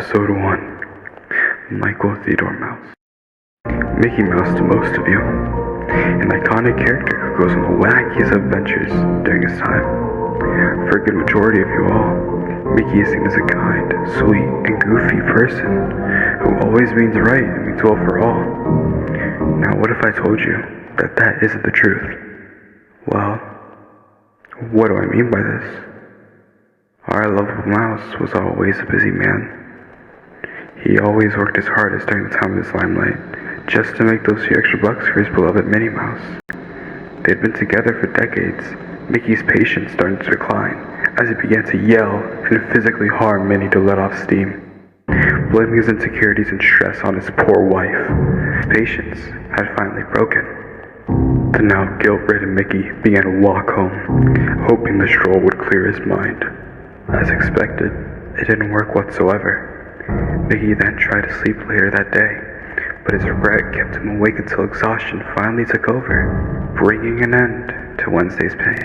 Episode 1 Michael Theodore Mouse. Mickey Mouse to most of you, an iconic character who goes on the wackiest adventures during his time. For a good majority of you all, Mickey is seen as a kind, sweet, and goofy person who always means right and means well for all. Now what if I told you that that isn't the truth? Well, what do I mean by this? Our lovable mouse was always a busy man. He always worked his hardest during the time of his limelight, just to make those few extra bucks for his beloved Minnie Mouse. They'd been together for decades. Mickey's patience started to decline as he began to yell and physically harm Minnie to let off steam, blaming his insecurities and stress on his poor wife. His patience had finally broken. The now guilt-ridden Mickey began to walk home, hoping the stroll would clear his mind. As expected, it didn't work whatsoever. Mickey then tried to sleep later that day, but his regret kept him awake until exhaustion finally took over, bringing an end to Wednesday's pain.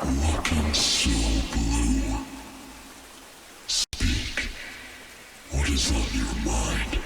Walking so blue. Speak. What is on your mind?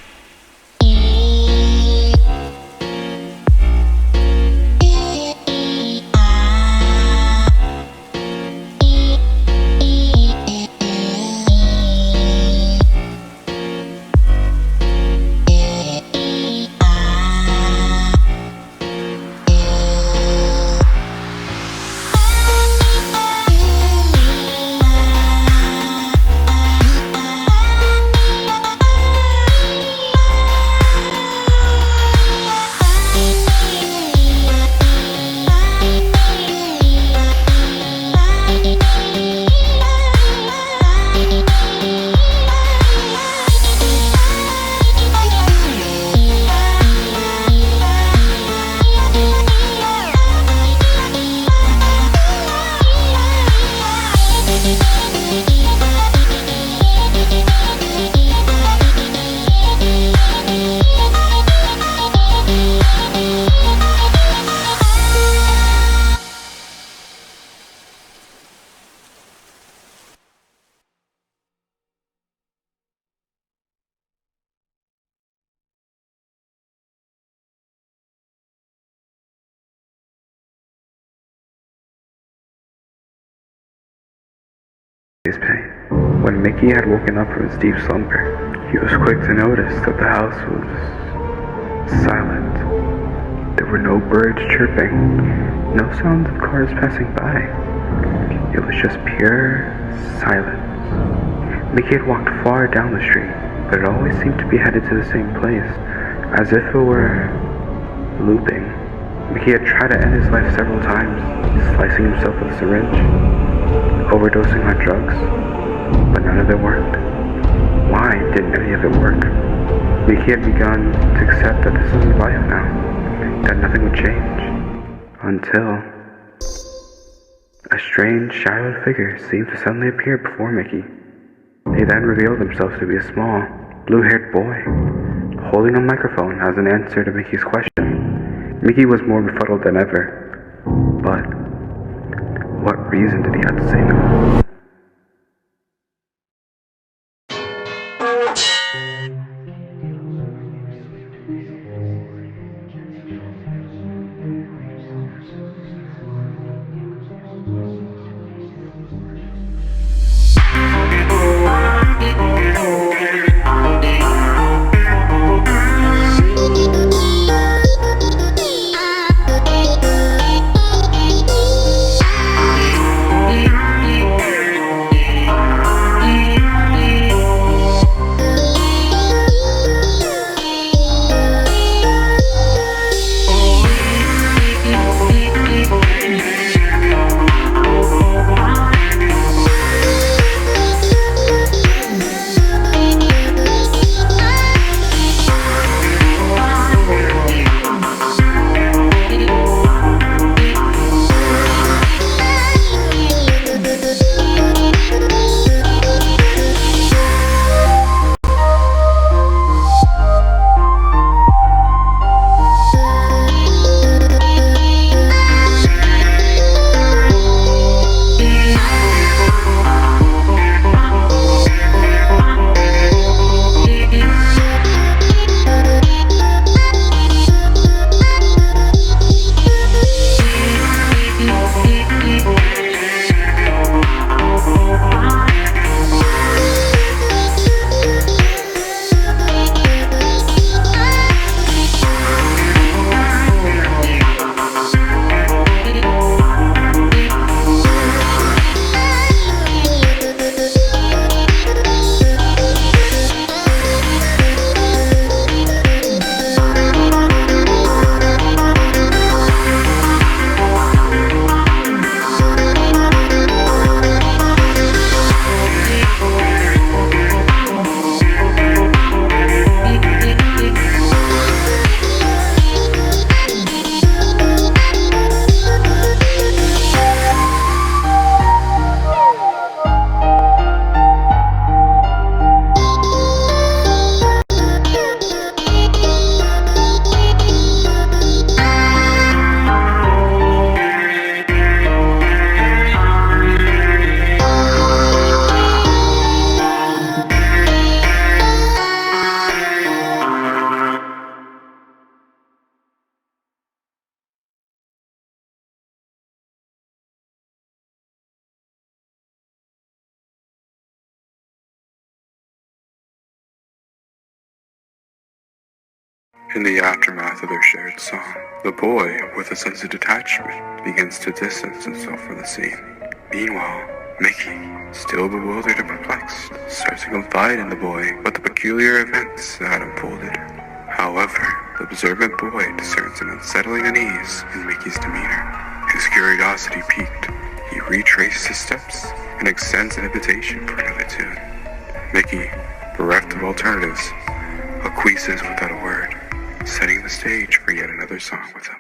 His pain. When Mickey had woken up from his deep slumber, he was quick to notice that the house was silent. There were no birds chirping, no sounds of cars passing by. It was just pure silence. Mickey had walked far down the street, but it always seemed to be headed to the same place, as if it were looping. Mickey had tried to end his life several times, slicing himself with a syringe, overdosing on drugs, but none of it worked. Why didn't any of it work? Mickey had begun to accept that this was his life now, that nothing would change, until a strange shadowy figure seemed to suddenly appear before Mickey. They then revealed themselves to be a small, blue-haired boy, holding a microphone as an answer to Mickey's question. Mickey was more befuddled than ever, but what reason did he have to say no? In the aftermath of their shared song, the boy, with a sense of detachment, begins to distance himself from the scene. Meanwhile, Mickey, still bewildered and perplexed, starts to confide in the boy about the peculiar events that had unfolded. However, the observant boy discerns an unsettling unease in Mickey's demeanor. His curiosity piqued, he retraces his steps and extends an invitation for another tune. Mickey, bereft of alternatives, acquiesces without a word, setting the stage for yet another song with him.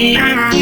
me.